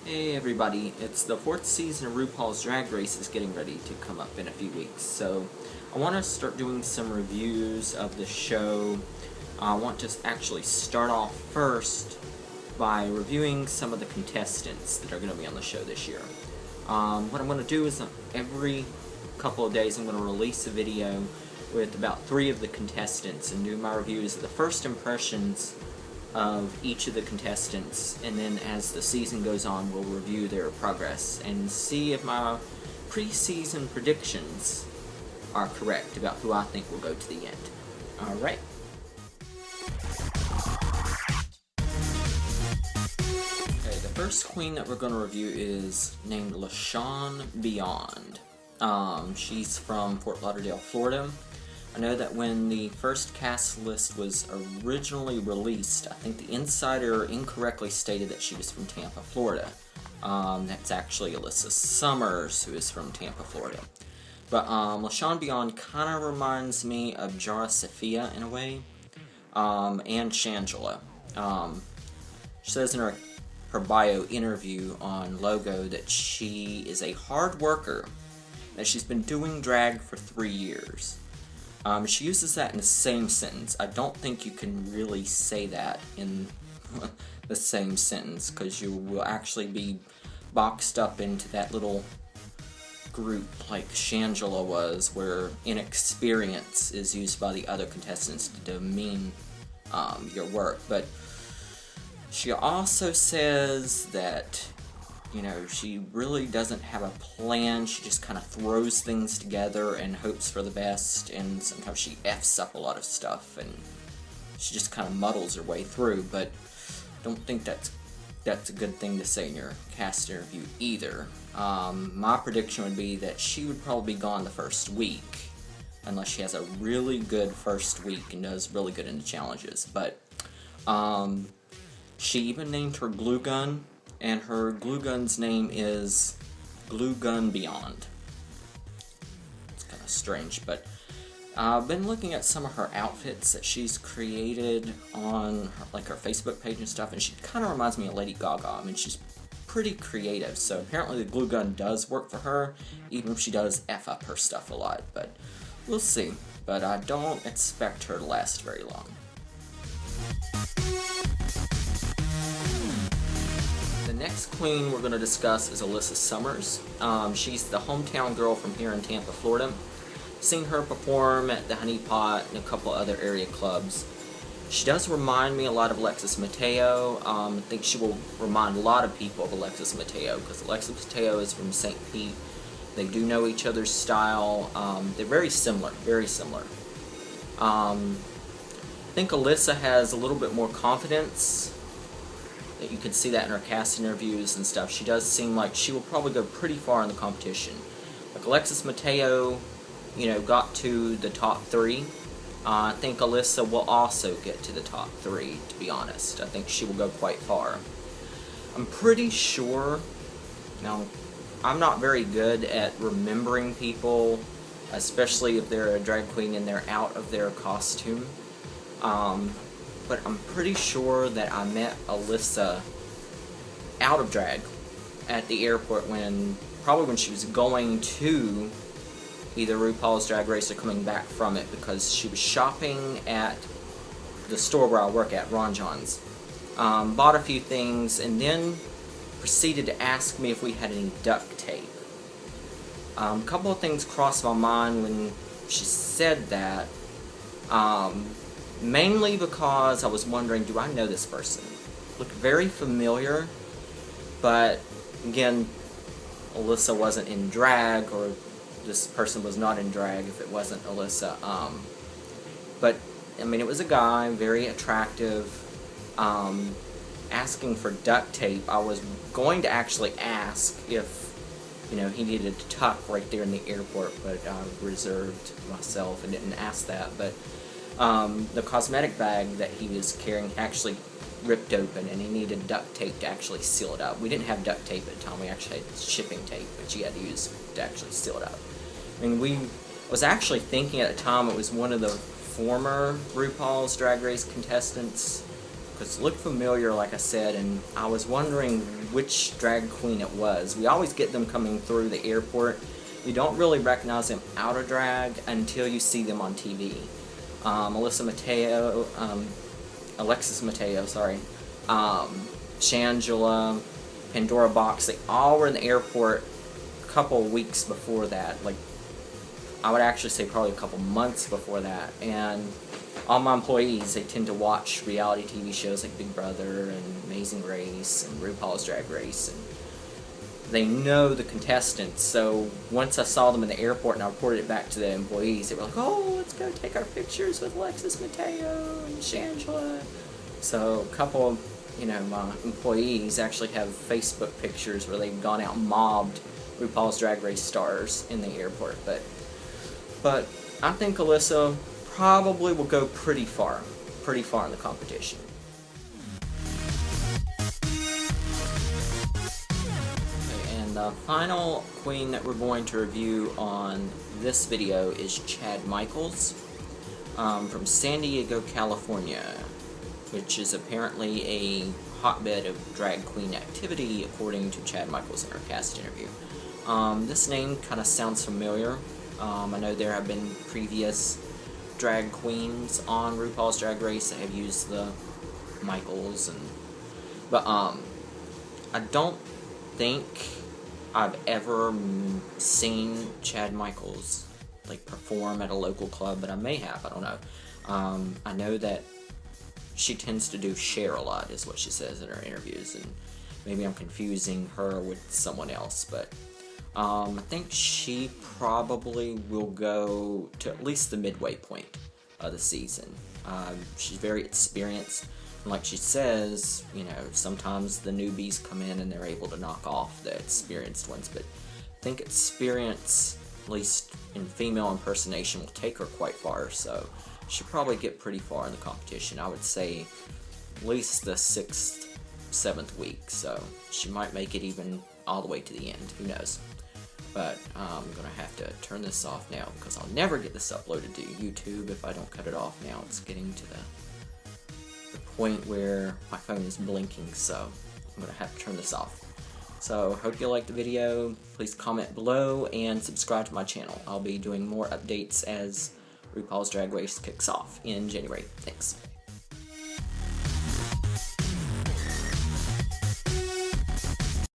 Hey everybody, it's the 4th season of RuPaul's Drag Race is getting ready to come up in a few weeks, so I want to start doing some reviews of the show. I want to actually start off first by reviewing some of the contestants that are going to be on the show this year. What I'm going to do is every couple of days I'm going to release a video with about 3 of the contestants and do my reviews of the first impressions of each of the contestants, and then as the season goes on we'll review their progress and see if my preseason predictions are correct about who I think will go to the end. Alright. Okay, the first queen that we're going to review is named LaShawn Beyond. She's from Fort Lauderdale, Florida. I know that when the first cast list was originally released, I think the insider incorrectly stated that she was from Tampa, Florida. That's actually Alyssa Summers, who is from Tampa, Florida. But LaShawn Beyond kind of reminds me of Jara Sophia in a way, and Shangela. She says in her bio interview on Logo that she is a hard worker, that she's been doing drag for 3 years. She uses that in the same sentence. I don't think you can really say that in the same sentence, because you will actually be boxed up into that little group like Shangela was, where inexperience is used by the other contestants to demean your work. But she also says that, you know, she really doesn't have a plan. She just kind of throws things together and hopes for the best, and sometimes she F's up a lot of stuff and she just kind of muddles her way through. But I don't think that's a good thing to say in your cast interview either. My prediction would be that she would probably be gone the first week, unless she has a really good first week and does really good in the challenges. But she even named her glue gun, and her glue gun's name is Glue Gun Beyond. It's kind of strange, but I've been looking at some of her outfits that she's created on her Facebook page and stuff, and she kind of reminds me of Lady Gaga. I mean, she's pretty creative, so apparently the glue gun does work for her, even if she does F up her stuff a lot, but we'll see. But I don't expect her to last very long. The next queen we're going to discuss is Alyssa Summers. She's the hometown girl from here in Tampa, Florida. Seen her perform at the Honey Pot and a couple other area clubs. She does remind me a lot of Alexis Mateo. I think she will remind a lot of people of Alexis Mateo, because Alexis Mateo is from St. Pete. They do know each other's style. They're very similar, very similar. I think Alyssa has a little bit more confidence. You can see that in her cast interviews and stuff. She does seem like she will probably go pretty far in the competition. Like Alexis Mateo, you know, got to the top 3. I think Alyssa will also get to the top 3, to be honest. I think she will go quite far. I'm pretty sure, now, I'm not very good at remembering people, especially if they're a drag queen and they're out of their costume. But I'm pretty sure that I met Alyssa out of drag at the airport probably when she was going to either RuPaul's Drag Race or coming back from it, because she was shopping at the store where I work at, Ron John's. Bought a few things and then proceeded to ask me if we had any duct tape. A couple of things crossed my mind when she said that. Mainly because I was wondering, do I know this person? Looked very familiar, but again, Alyssa wasn't in drag, or this person was not in drag if it wasn't Alyssa. But, I mean, it was a guy, very attractive, asking for duct tape. I was going to actually ask if, you know, he needed to tuck right there in the airport, but I reserved myself and didn't ask that. But the cosmetic bag that he was carrying actually ripped open, and he needed duct tape to actually seal it up. We didn't have duct tape at the time. We actually had shipping tape, which he had to use to actually seal it up. I mean, I was actually thinking at the time it was one of the former RuPaul's Drag Race contestants, because it looked familiar, like I said, and I was wondering which drag queen it was. We always get them coming through the airport. You don't really recognize them out of drag until you see them on TV. Alexis Mateo, sorry, Shangela, Pandora Box, they all were in the airport a couple weeks before that. Like, I would actually say probably a couple months before that. And all my employees, they tend to watch reality TV shows like Big Brother and Amazing Race and RuPaul's Drag Race, and they know the contestants. So once I saw them in the airport and I reported it back to the employees, they were like, "Oh, let's go take our pictures with Alexis Mateo and Shangela." So a couple of, my employees actually have Facebook pictures where they've gone out and mobbed RuPaul's Drag Race stars in the airport. But I think Alyssa probably will go pretty far in the competition. And the final queen that we're going to review on this video is Chad Michaels from San Diego, California, which is apparently a hotbed of drag queen activity, according to Chad Michaels in our cast interview. This name kind of sounds familiar. I know there have been previous drag queens on RuPaul's Drag Race that have used the Michaels, but I don't think I've ever seen Chad Michaels like perform at a local club, but I may have. I don't know. I know that she tends to do share a lot, is what she says in her interviews, and maybe I'm confusing her with someone else, but I think she probably will go to at least the midway point of the season. She's very experienced, and like she says, sometimes the newbies come in and they're able to knock off the experienced ones, but I think experience, at least in female impersonation, will take her quite far, so she'll probably get pretty far in the competition. I would say at least the 6th, 7th week, so she might make it even all the way to the end, who knows. But I'm going to have to turn this off now because I'll never get this uploaded to YouTube if I don't cut it off now. It's getting to the point where my phone is blinking, so I'm going to have to turn this off. So hope you liked the video. Please comment below and subscribe to my channel. I'll be doing more updates as RuPaul's Drag Race kicks off in January. Thanks.